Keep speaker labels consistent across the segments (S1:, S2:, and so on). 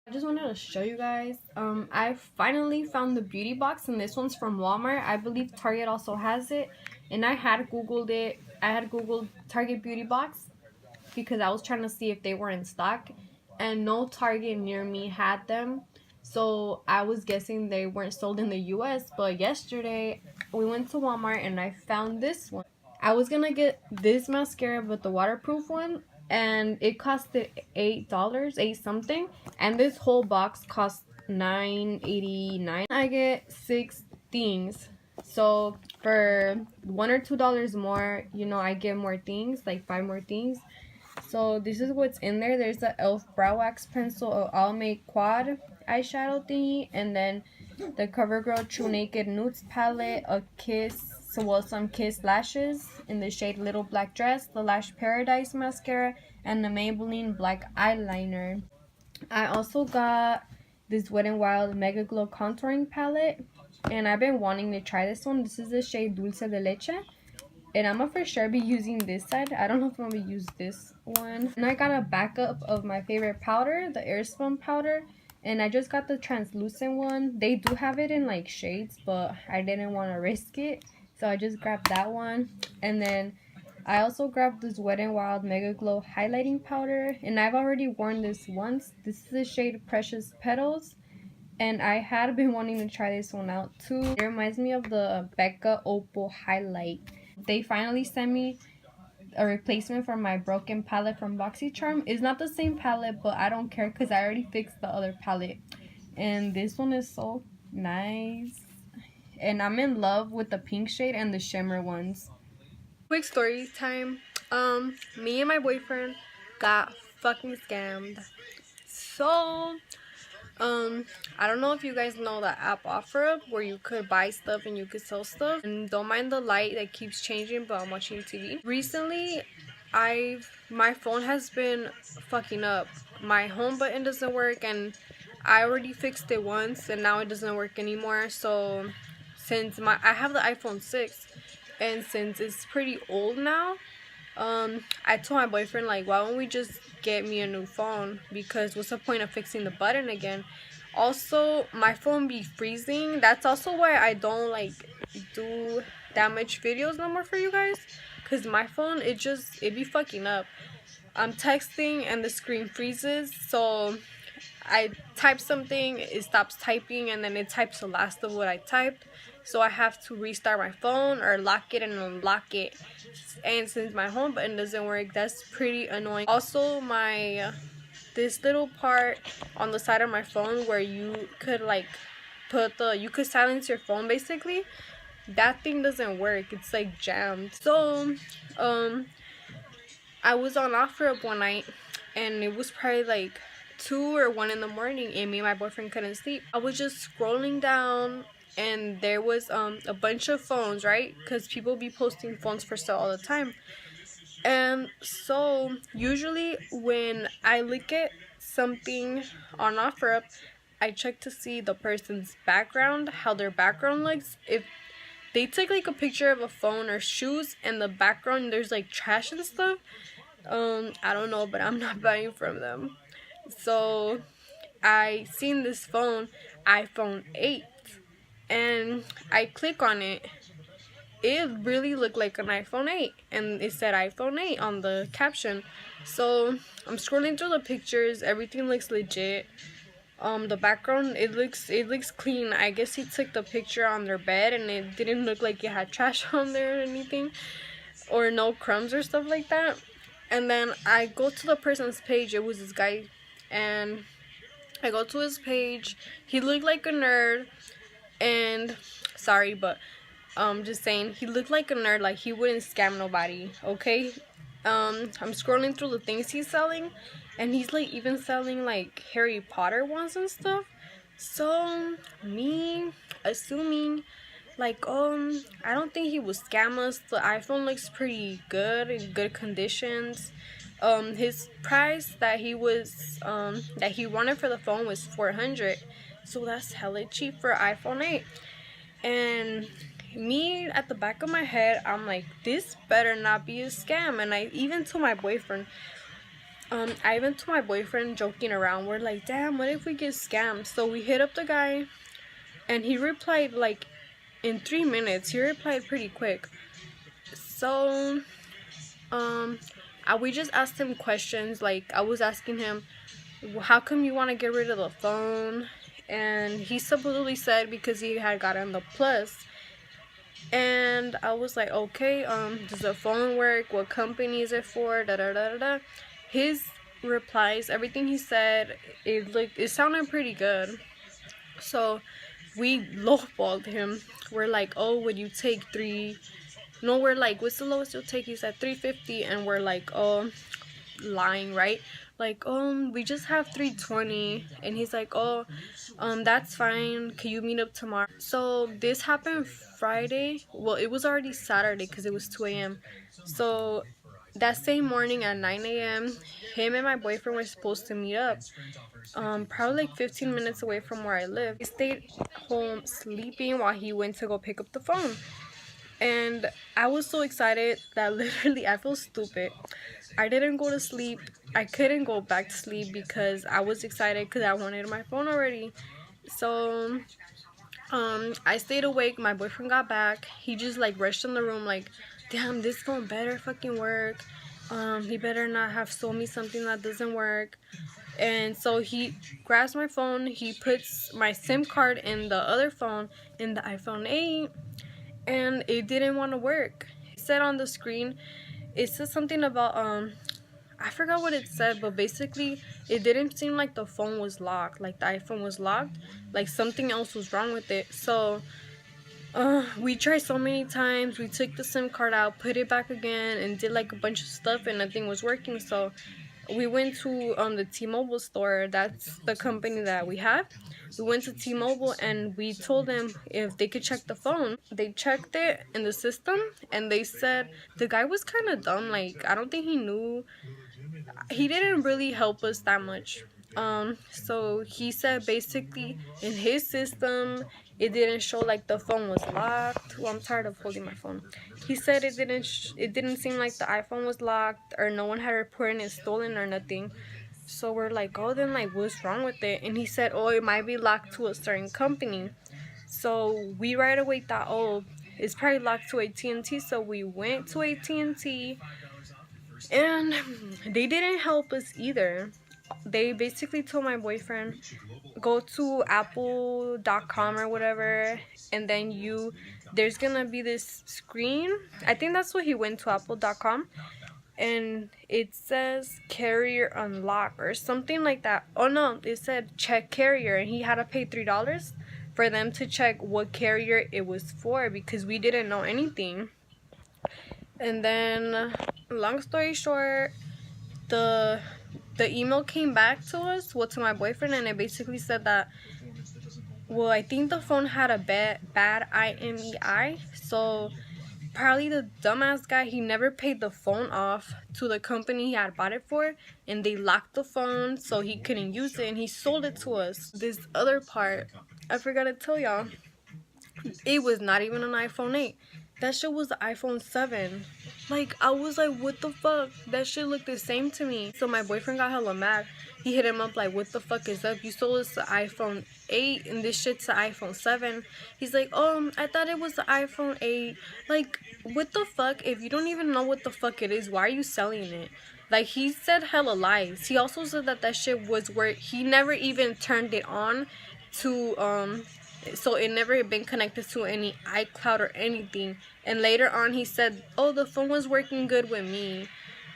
S1: I just wanted to show you guys. I finally found the beauty box, and this one's from Walmart. I believe Target also has it, and I had googled it. I had googled Target beauty box because I was trying to see if they were in stock, and no Target near me had them. So I was guessing they weren't sold in the US, but yesterday we went to Walmart and I found this one. I was gonna get this mascara, but the waterproof one, and it costed $8, eight something, and this whole box cost $9.89. I get 6 things, so for $1 or $2 more, I get more things, like 5 more things. So this is what's in there. There's the e.l.f. Brow Wax Pencil, a Almay Quad eyeshadow thingy, and then the CoverGirl True Naked Nudes palette, a Kiss, some Kiss lashes in the shade Little Black Dress, the Lash Paradise mascara, and the Maybelline black eyeliner. I also got this Wet n Wild Mega Glow contouring palette, and I've been wanting to try this one. This is the shade Dulce de Leche, and I'm gonna for sure be using this side. I don't know if I'm gonna use this one. And I got a backup of my favorite powder, the Airspun powder, and I just got the translucent one. They do have it in like shades, but I didn't want to risk it, so I just grabbed that one. And then I also grabbed this Wet n Wild Mega Glow highlighting powder, and I've already worn this once. This is the shade Precious Petals, and I had been wanting to try this one out too. It reminds me of the Becca Opal highlight. They finally sent me a replacement for my broken palette from BoxyCharm. It's not the same palette, but I don't care because I already fixed the other palette. And this one is so nice. And I'm in love with the pink shade and the shimmer ones. Quick story time. Me and my boyfriend got fucking scammed. So I don't know if you guys know the app OfferUp, where you could buy stuff and you could sell stuff. And don't mind the light that keeps changing, but I'm watching TV. Recently, my phone has been fucking up. My home button doesn't work, and I already fixed it once, and now it doesn't work anymore. So since I have the iPhone 6, and since it's pretty old now, I told my boyfriend, like, why don't we just get me a new phone, because what's the point of fixing the button again? Also, my phone be freezing. That's also why I don't like do that much videos no more for you guys, because my phone, it be fucking up. I'm texting and the screen freezes, so I type something, it stops typing, and then it types the last of what I typed. So I have to restart my phone or lock it and unlock it. And since my home button doesn't work, that's pretty annoying. Also, this little part on the side of my phone where you could like you could silence your phone basically, that thing doesn't work. It's like jammed. So I was on OfferUp one night, and it was probably like 2 or 1 in the morning, and me and my boyfriend couldn't sleep. I was just scrolling down, and there was a bunch of phones, right? Because people be posting phones for sale all the time. And so usually when I look at something on OfferUp, I check to see the person's background, how their background looks. If they take like a picture of a phone or shoes, and the background there's like trash and stuff, I don't know, but I'm not buying from them. So I seen this phone, iPhone 8, and I click on it. It really looked like an iPhone 8, and it said iPhone 8 on the caption. So I'm scrolling through the pictures. Everything looks legit. The background, it looks clean. I guess he took the picture on their bed, and it didn't look like it had trash on there or anything, or no crumbs or stuff like that. And then I go to the person's page. It was this guy, and I go to his page. He looked like a nerd, and sorry, but just saying, he looked like a nerd. Like, he wouldn't scam nobody, okay? I'm scrolling through the things he's selling, and he's like even selling like Harry Potter ones and stuff. So me assuming like I don't think he would scam us. The iPhone looks pretty good, in good conditions. His price that he wanted for the phone was $400, so that's hella cheap for iPhone 8. And me, at the back of my head, I'm like, this better not be a scam. And I even told my boyfriend, I even told my boyfriend, joking around, we're like, damn, what if we get scammed? So we hit up the guy, and he replied like in 3 minutes. He replied pretty quick. So we just asked him questions. Like, I was asking him, how come you want to get rid of the phone? And he supposedly said because he had gotten the plus. And I was like, okay, does the phone work? What company is it for? Da da da da da. His replies, everything he said, it sounded pretty good. So we lowballed him. We're like, oh, would you take three? No, we're like, what's the lowest you'll take? He said 350, and we're like, oh, lying, right? Like, we just have 320, and he's like, oh, that's fine. Can you meet up tomorrow? So this happened Friday. Well, it was already Saturday because it was 2 a.m. So that same morning at 9 a.m., him and my boyfriend were supposed to meet up. Probably like 15 minutes away from where I live. I stayed home sleeping while he went to go pick up the phone. And I was so excited that literally I feel stupid. I didn't go to sleep. I couldn't go back to sleep because I was excited because I wanted my phone already. So I stayed awake. My boyfriend got back. He just like rushed in the room like, damn, this phone better fucking work. He better not have sold me something that doesn't work. And so he grabs my phone. He puts my SIM card in the other phone, in the iPhone 8, and it didn't want to work. It said on the screen, it said something about I forgot what it said, but basically it didn't seem like the phone was locked, like the iPhone was locked, like something else was wrong with it. So we tried so many times. We took the SIM card out, put it back again, and did like a bunch of stuff, and nothing was working. So we went to the T-Mobile store. That's the company that we have. We went to T-Mobile and we told them if they could check the phone. They checked it in the system, and they said the guy was kind of dumb. Like, I don't think he knew. He didn't really help us that much. So he said basically in his system it didn't show like the phone was locked. Well, I'm tired of holding my phone. He said it didn't seem like the iPhone was locked, or no one had reported it stolen or nothing. So we're like, oh, then like what's wrong with it? And he said, oh, it might be locked to a certain company. So we right away thought, oh, it's probably locked to AT&T. So we went to AT&T, and they didn't help us either. They basically told my boyfriend, go to apple.com or whatever, and then there's gonna be this screen. I think that's what he went to, apple.com, and it says carrier unlock or something like that. Oh no, it said check carrier, and he had to pay $3 for them to check what carrier it was for because we didn't know anything. And then, long story short, the email came back to us, well, to my boyfriend, and it basically said that, well, I think the phone had a bad IMEI. So probably the dumbass guy, he never paid the phone off to the company he had bought it for, and they locked the phone so he couldn't use it, and he sold it to us. This other part, I forgot to tell y'all, it was not even an iPhone 8. That shit was the iPhone 7. Like, I was like, what the fuck? That shit looked the same to me. So my boyfriend got hella mad. He hit him up like, what the fuck is up? You sold us the iPhone 8 and this shit's the iPhone 7. He's like, oh, I thought it was the iPhone 8. Like, what the fuck? If you don't even know what the fuck it is, why are you selling it? Like, he said hella lies. He also said that that shit was where he never even turned it on to, so it never had been connected to any iCloud or anything. And later on he said, oh, the phone was working good with me.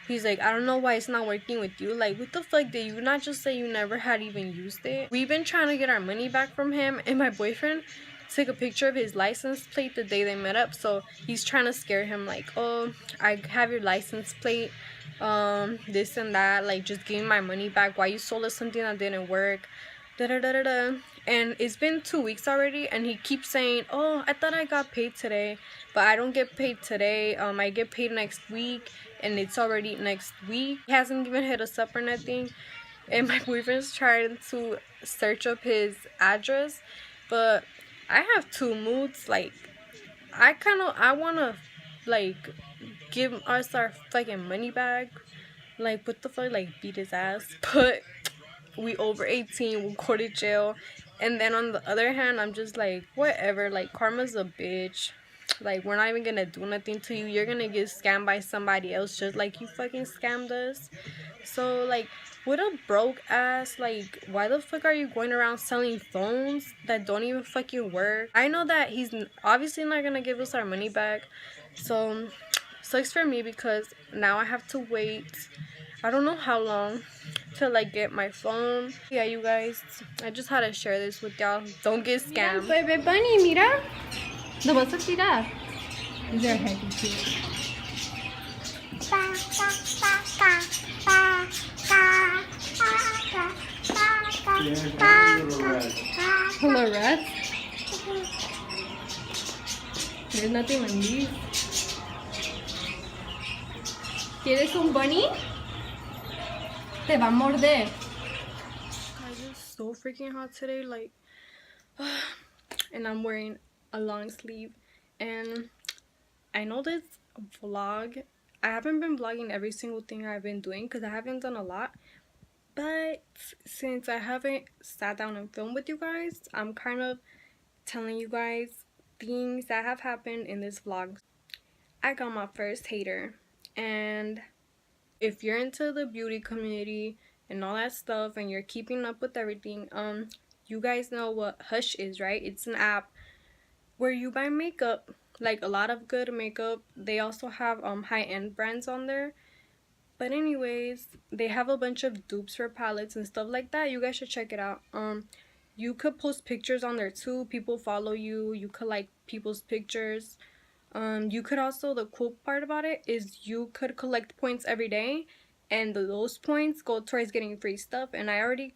S1: He's like, I don't know why it's not working with you. Like, what the fuck? Did you not just say you never had even used it? We've been trying to get our money back from him, and my boyfriend took a picture of his license plate the day they met up. So he's trying to scare him like, oh, I have your license plate, this and that, like, just give me my money back. Why you sold us something that didn't work? Da da da da da. And it's been 2 weeks already, and he keeps saying, oh, I thought I got paid today, but I don't get paid today. I get paid next week, and it's already next week. He hasn't even hit us up or nothing. And my boyfriend's trying to search up his address, but I have two moods. Like, I want to like give us our fucking money back, Like, what the fuck? Like, beat his ass. But we over 18, we'll go to jail. And then on the other hand, I'm just like, whatever. Like, karma's a bitch. Like, we're not even gonna do nothing to you. You're gonna get scammed by somebody else just like you fucking scammed us. So, like, what a broke ass. Like, why the fuck are you going around selling phones that don't even fucking work? I know that he's obviously not gonna give us our money back. So, sucks for me because now I have to wait. I don't know how long to like get my phone. Yeah, you guys, I just had to share this with y'all. Don't get scammed. Mira, Bebe Bunny, mira. Lo vas a tirar. Is there a head to it? Hello, rats. There's nothing on these. ¿Quieres un bunny? Te va a morder. Guys, it's so freaking hot today. Like, and I'm wearing a long sleeve. And I know this vlog, I haven't been vlogging every single thing I've been doing because I haven't done a lot. But since I haven't sat down and filmed with you guys, I'm kind of telling you guys things that have happened in this vlog. I got my first hater, and if you're into the beauty community and all that stuff and you're keeping up with everything, you guys know what Hush is, right? It's an app where you buy makeup, like a lot of good makeup. They also have high-end brands on there. But anyways, they have a bunch of dupes for palettes and stuff like that. You guys should check it out. You could post pictures on there too. People follow you. You could like people's pictures. You could also, the cool part about it is you could collect points every day, and those points go towards getting free stuff. And I already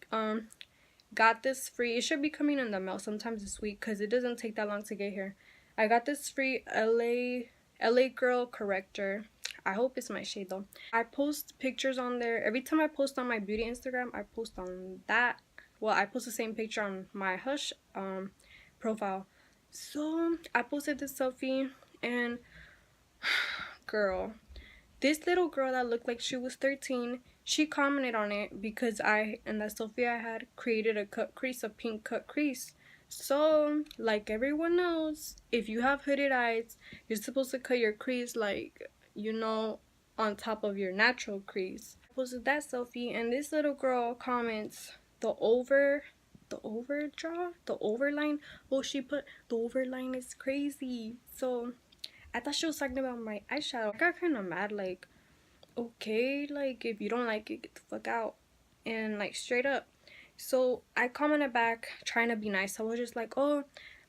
S1: got this free. It should be coming in the mail sometimes this week because it doesn't take that long to get here. I got this free LA Girl corrector. I hope it's my shade though. I post pictures on there. Every time I post on my beauty Instagram, I post on that. Well, I post the same picture on my Hush profile. So I posted this selfie, and girl, this little girl that looked like she was 13, she commented on it because in that selfie I had created a cut crease, a pink cut crease. So, like everyone knows, if you have hooded eyes, you're supposed to cut your crease like, you know, on top of your natural crease. I posted that selfie, and this little girl comments the overline. Oh, she put the overline is crazy. So I thought she was talking about my eyeshadow. I got kind of mad, like, okay, like, if you don't like it, get the fuck out. And like, straight up. So I commented back trying to be nice. I was just like, oh,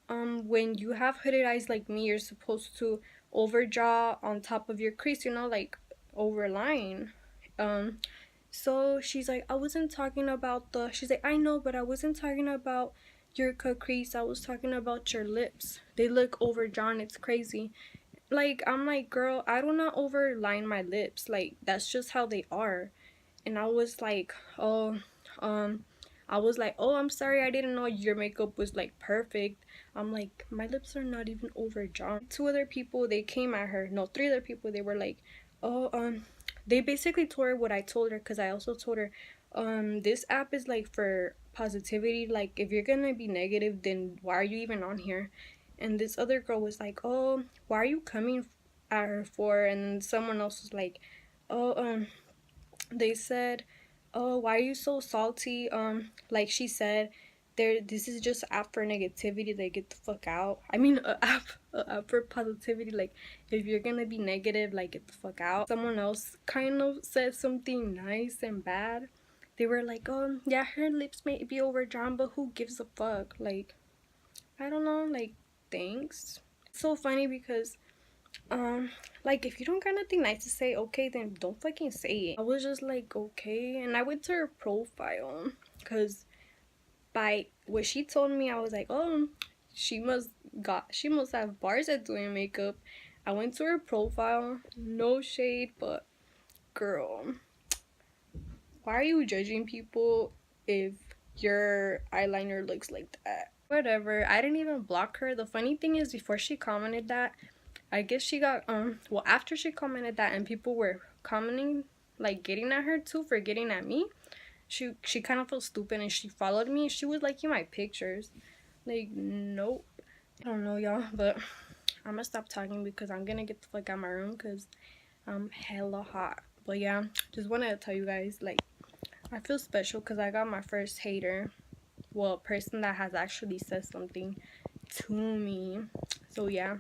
S1: when you have hooded eyes like me, you're supposed to overdraw on top of your crease, you know, like overline. So she's like, I wasn't talking about she's like, I know, but I wasn't talking about your cut crease. I was talking about your lips. They look overdrawn. It's crazy. Like, I'm like, girl, I do not overline my lips. Like, that's just how they are. And I was like, oh, I'm sorry, I didn't know your makeup was like perfect. I'm like, my lips are not even overdrawn. Two other people, they came at her. No, three other people, they were like, oh, they basically told her what I told her, because I also told her, this app is like for positivity. Like, if you're gonna be negative, then why are you even on here? And this other girl was like, oh, why are you coming at her for? And someone else was like, oh, they said, oh, why are you so salty? Like she said, this is just an app for negativity. Like, get the fuck out. I mean, a app for positivity. Like, if you're gonna be negative, like, get the fuck out. Someone else kind of said something nice and bad. They were like, oh, yeah, her lips may be overdrawn, but who gives a fuck? Like, I don't know, like, thanks. It's so funny because like, if you don't got nothing nice to say, okay, then don't fucking say it. I was just like, okay. And I went to her profile because by what she told me, I was like, oh, she must have bars at doing makeup. I went to her profile. No shade, but girl, why are you judging people if your eyeliner looks like that? Whatever. I didn't even block her. The funny thing is, before she commented that, I guess she got well, after she commented that and people were commenting like getting at her too for getting at me. She kind of felt stupid and she followed me. She was liking my pictures. Like, nope. I don't know, y'all, but I'm gonna stop talking because I'm gonna get the fuck out of my room because I'm hella hot. But yeah, just wanted to tell you guys, like, I feel special because I got my first hater. Well, a person that has actually said something to me. So yeah.